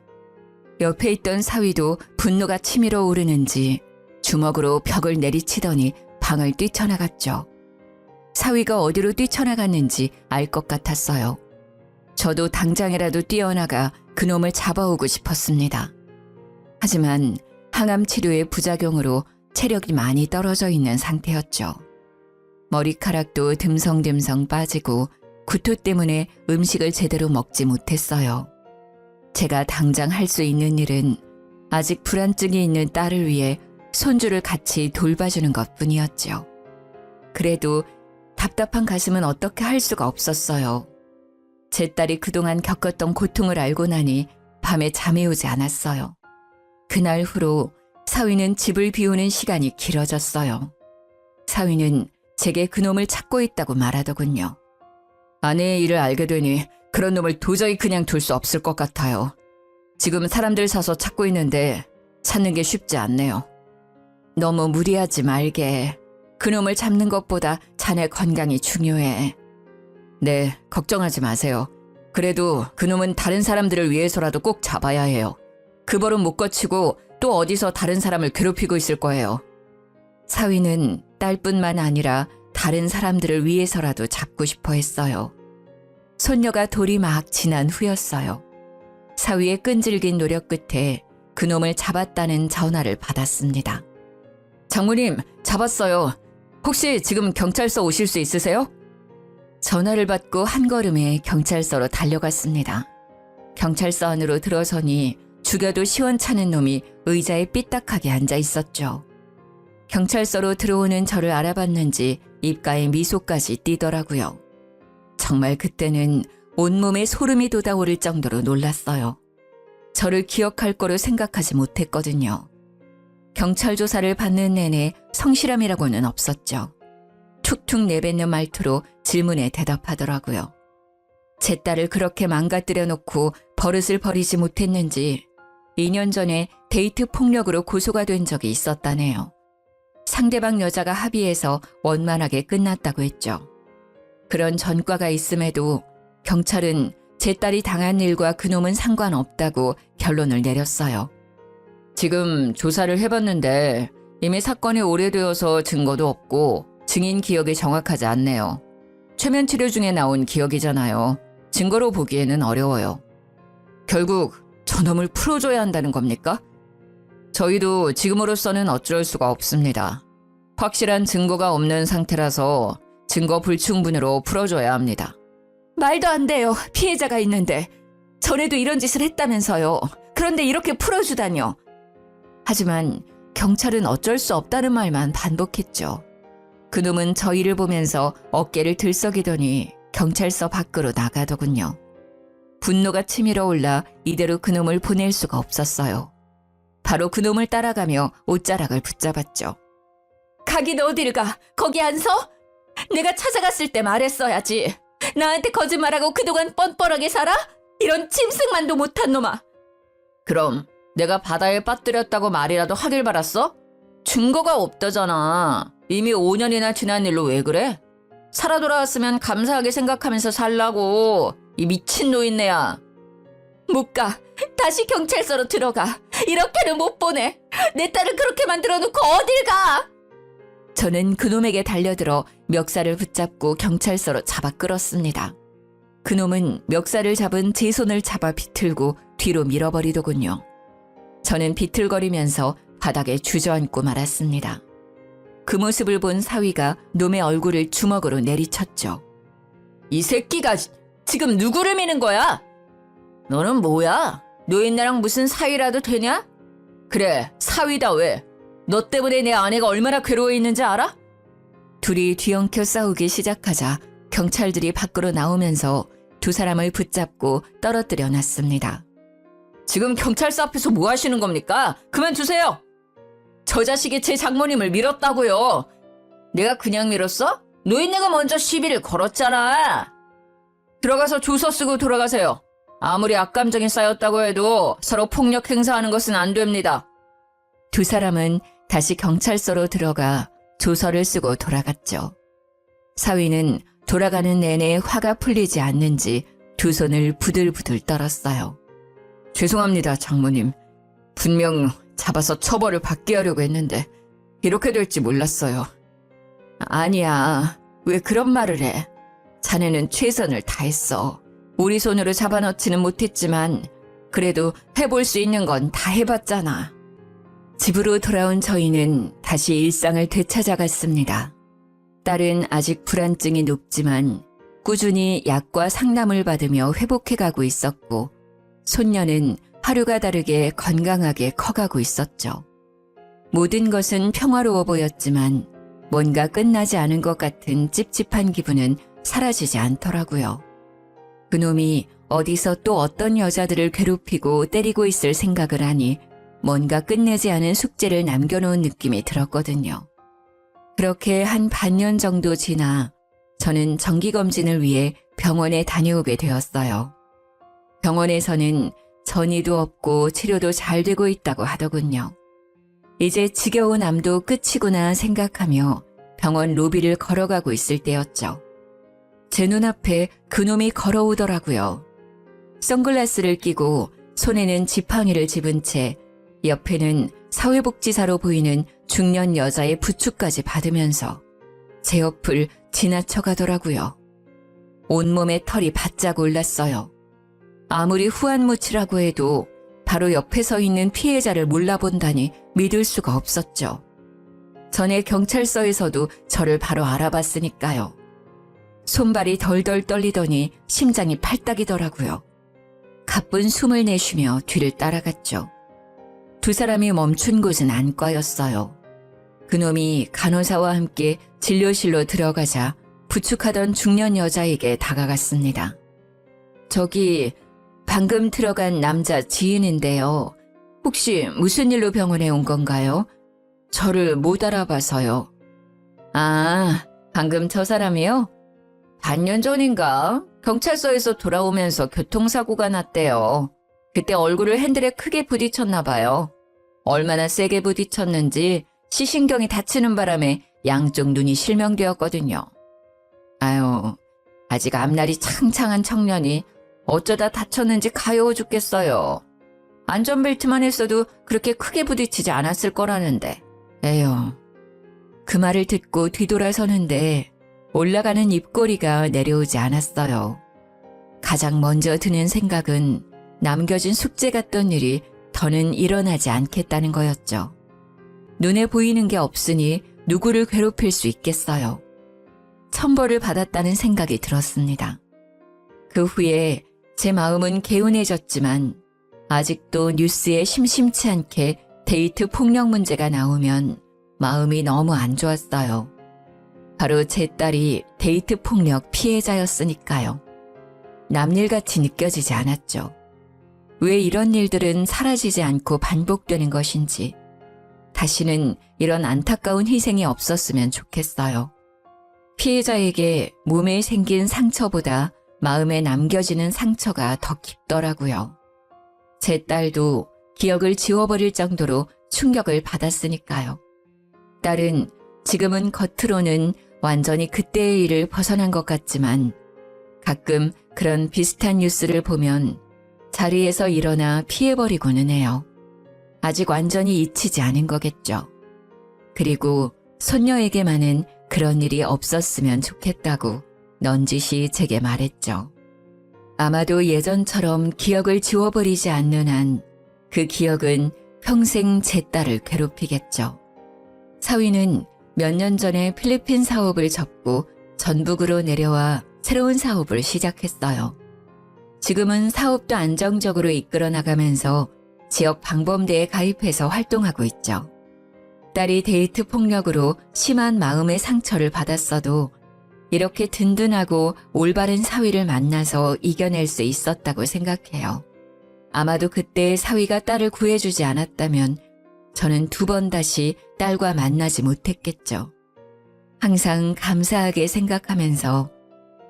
옆에 있던 사위도 분노가 치밀어 오르는지 주먹으로 벽을 내리치더니 방을 뛰쳐나갔죠. 사위가 어디로 뛰쳐나갔는지 알 것 같았어요. 저도 당장이라도 뛰어나가 그놈을 잡아오고 싶었습니다. 하지만 항암 치료의 부작용으로 체력이 많이 떨어져 있는 상태였죠. 머리카락도 듬성듬성 빠지고 구토 때문에 음식을 제대로 먹지 못했어요. 제가 당장 할 수 있는 일은 아직 불안증이 있는 딸을 위해 손주를 같이 돌봐주는 것뿐이었죠. 그래도 답답한 가슴은 어떻게 할 수가 없었어요. 제 딸이 그동안 겪었던 고통을 알고 나니 밤에 잠이 오지 않았어요. 그날 후로 사위는 집을 비우는 시간이 길어졌어요. 사위는 제게 그놈을 찾고 있다고 말하더군요. 아내의 일을 알게 되니 그런 놈을 도저히 그냥 둘 수 없을 것 같아요. 지금 사람들 사서 찾고 있는데 찾는 게 쉽지 않네요. 너무 무리하지 말게. 그놈을 잡는 것보다 자네 건강이 중요해. 네, 걱정하지 마세요. 그래도 그놈은 다른 사람들을 위해서라도 꼭 잡아야 해요. 그 벌은 못 거치고 또 어디서 다른 사람을 괴롭히고 있을 거예요. 사위는 딸뿐만 아니라 다른 사람들을 위해서라도 잡고 싶어 했어요. 손녀가 돌이 막 지난 후였어요. 사위의 끈질긴 노력 끝에 그놈을 잡았다는 전화를 받았습니다. 장모님, 잡았어요. 혹시 지금 경찰서 오실 수 있으세요? 전화를 받고 한 걸음에 경찰서로 달려갔습니다. 경찰서 안으로 들어서니 죽여도 시원찮은 놈이 의자에 삐딱하게 앉아 있었죠. 경찰서로 들어오는 저를 알아봤는지 입가에 미소까지 띄더라고요. 정말 그때는 온몸에 소름이 돋아오를 정도로 놀랐어요. 저를 기억할 거로 생각하지 못했거든요. 경찰 조사를 받는 내내 성실함이라고는 없었죠. 툭툭 내뱉는 말투로 질문에 대답하더라고요. 제 딸을 그렇게 망가뜨려 놓고 버릇을 버리지 못했는지 2년 전에 데이트 폭력으로 고소가 된 적이 있었다네요. 상대방 여자가 합의해서 원만하게 끝났다고 했죠. 그런 전과가 있음에도 경찰은 제 딸이 당한 일과 그놈은 상관없다고 결론을 내렸어요. 지금 조사를 해봤는데 이미 사건이 오래되어서 증거도 없고 증인 기억이 정확하지 않네요. 최면 치료 중에 나온 기억이잖아요. 증거로 보기에는 어려워요. 결국 저놈을 풀어줘야 한다는 겁니까? 저희도 지금으로서는 어쩔 수가 없습니다. 확실한 증거가 없는 상태라서 증거 불충분으로 풀어줘야 합니다. 말도 안 돼요. 피해자가 있는데. 전에도 이런 짓을 했다면서요. 그런데 이렇게 풀어주다뇨. 하지만 경찰은 어쩔 수 없다는 말만 반복했죠. 그놈은 저희를 보면서 어깨를 들썩이더니 경찰서 밖으로 나가더군요. 분노가 치밀어 올라 이대로 그놈을 보낼 수가 없었어요. 바로 그놈을 따라가며 옷자락을 붙잡았죠. 가긴 어딜 가? 거기 안 서? 내가 찾아갔을 때 말했어야지. 나한테 거짓말하고 그동안 뻔뻔하게 살아? 이런 짐승만도 못한 놈아. 그럼 내가 바다에 빠뜨렸다고 말이라도 하길 바랐어? 증거가 없다잖아. 이미 5년이나 지난 일로 왜 그래? 살아 돌아왔으면 감사하게 생각하면서 살라고. 이 미친 노인네야. 못 가. 다시 경찰서로 들어가. 이렇게는 못 보내. 내 딸을 그렇게 만들어 놓고 어딜 가? 저는 그놈에게 달려들어 멱살을 붙잡고 경찰서로 잡아 끌었습니다. 그놈은 멱살을 잡은 제 손을 잡아 비틀고 뒤로 밀어버리더군요. 저는 비틀거리면서 바닥에 주저앉고 말았습니다. 그 모습을 본 사위가 놈의 얼굴을 주먹으로 내리쳤죠. 이 새끼가 지금 누구를 미는 거야? 너는 뭐야? 노인네랑 무슨 사위라도 되냐? 그래, 사위다 왜? 너 때문에 내 아내가 얼마나 괴로워 있는지 알아? 둘이 뒤엉켜 싸우기 시작하자 경찰들이 밖으로 나오면서 두 사람을 붙잡고 떨어뜨려 놨습니다. 지금 경찰서 앞에서 뭐 하시는 겁니까? 그만두세요! 저 자식이 제 장모님을 밀었다고요. 내가 그냥 밀었어? 노인네가 먼저 시비를 걸었잖아. 들어가서 조서 쓰고 돌아가세요. 아무리 악감정이 쌓였다고 해도 서로 폭력 행사하는 것은 안 됩니다. 두 사람은 다시 경찰서로 들어가 조서를 쓰고 돌아갔죠. 사위는 돌아가는 내내 화가 풀리지 않는지 두 손을 부들부들 떨었어요. 죄송합니다, 장모님. 분명 잡아서 처벌을 받게 하려고 했는데 이렇게 될지 몰랐어요. 아니야, 왜 그런 말을 해? 자네는 최선을 다했어. 우리 손으로 잡아넣지는 못했지만 그래도 해볼 수 있는 건 다 해봤잖아. 집으로 돌아온 저희는 다시 일상을 되찾아갔습니다. 딸은 아직 불안증이 높지만 꾸준히 약과 상담을 받으며 회복해가고 있었고 손녀는 하루가 다르게 건강하게 커가고 있었죠. 모든 것은 평화로워 보였지만 뭔가 끝나지 않은 것 같은 찝찝한 기분은 사라지지 않더라고요. 그놈이 어디서 또 어떤 여자들을 괴롭히고 때리고 있을 생각을 하니 뭔가 끝내지 않은 숙제를 남겨놓은 느낌이 들었거든요. 그렇게 한 반년 정도 지나 저는 정기검진을 위해 병원에 다녀오게 되었어요. 병원에서는 전이도 없고 치료도 잘 되고 있다고 하더군요. 이제 지겨운 암도 끝이구나 생각하며 병원 로비를 걸어가고 있을 때였죠. 제 눈앞에 그놈이 걸어오더라고요. 선글라스를 끼고 손에는 지팡이를 집은 채 옆에는 사회복지사로 보이는 중년 여자의 부축까지 받으면서 제 옆을 지나쳐가더라고요. 온몸에 털이 바짝 올랐어요. 아무리 후안무치라고 해도 바로 옆에 서 있는 피해자를 몰라본다니 믿을 수가 없었죠. 전에 경찰서에서도 저를 바로 알아봤으니까요. 손발이 덜덜 떨리더니 심장이 팔딱이더라고요. 가쁜 숨을 내쉬며 뒤를 따라갔죠. 두 사람이 멈춘 곳은 안과였어요. 그놈이 간호사와 함께 진료실로 들어가자 부축하던 중년 여자에게 다가갔습니다. 저기 방금 들어간 남자 지인인데요. 혹시 무슨 일로 병원에 온 건가요? 저를 못 알아봐서요. 아, 방금 저 사람이요? 반년 전인가 경찰서에서 돌아오면서 교통사고가 났대요. 그때 얼굴을 핸들에 크게 부딪혔나 봐요. 얼마나 세게 부딪혔는지 시신경이 다치는 바람에 양쪽 눈이 실명되었거든요. 아유, 아직 앞날이 창창한 청년이 어쩌다 다쳤는지 가여워 죽겠어요. 안전벨트만 했어도 그렇게 크게 부딪히지 않았을 거라는데. 에휴. 그 말을 듣고 뒤돌아서는데 올라가는 입꼬리가 내려오지 않았어요. 가장 먼저 드는 생각은 남겨진 숙제 같던 일이 더는 일어나지 않겠다는 거였죠. 눈에 보이는 게 없으니 누구를 괴롭힐 수 있겠어요. 천벌을 받았다는 생각이 들었습니다. 그 후에 제 마음은 개운해졌지만 아직도 뉴스에 심심치 않게 데이트 폭력 문제가 나오면 마음이 너무 안 좋았어요. 바로 제 딸이 데이트 폭력 피해자였으니까요. 남일같이 느껴지지 않았죠. 왜 이런 일들은 사라지지 않고 반복되는 것인지, 다시는 이런 안타까운 희생이 없었으면 좋겠어요. 피해자에게 몸에 생긴 상처보다 마음에 남겨지는 상처가 더 깊더라고요. 제 딸도 기억을 지워버릴 정도로 충격을 받았으니까요. 딸은 지금은 겉으로는 완전히 그때의 일을 벗어난 것 같지만 가끔 그런 비슷한 뉴스를 보면 자리에서 일어나 피해버리고는 해요. 아직 완전히 잊히지 않은 거겠죠. 그리고 손녀에게만은 그런 일이 없었으면 좋겠다고 넌지시 제게 말했죠. 아마도 예전처럼 기억을 지워버리지 않는 한 그 기억은 평생 제 딸을 괴롭히겠죠. 사위는 몇 년 전에 필리핀 사업을 접고 전북으로 내려와 새로운 사업을 시작했어요. 지금은 사업도 안정적으로 이끌어 나가면서 지역 방범대에 가입해서 활동하고 있죠. 딸이 데이트 폭력으로 심한 마음의 상처를 받았어도 이렇게 든든하고 올바른 사위를 만나서 이겨낼 수 있었다고 생각해요. 아마도 그때 사위가 딸을 구해주지 않았다면 저는 2번 다시 딸과 만나지 못했겠죠. 항상 감사하게 생각하면서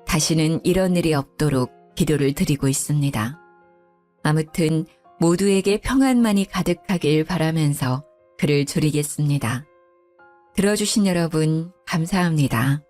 다시는 이런 일이 없도록 기도를 드리고 있습니다. 아무튼 모두에게 평안만이 가득하길 바라면서 글을 줄이겠습니다. 들어주신 여러분 감사합니다.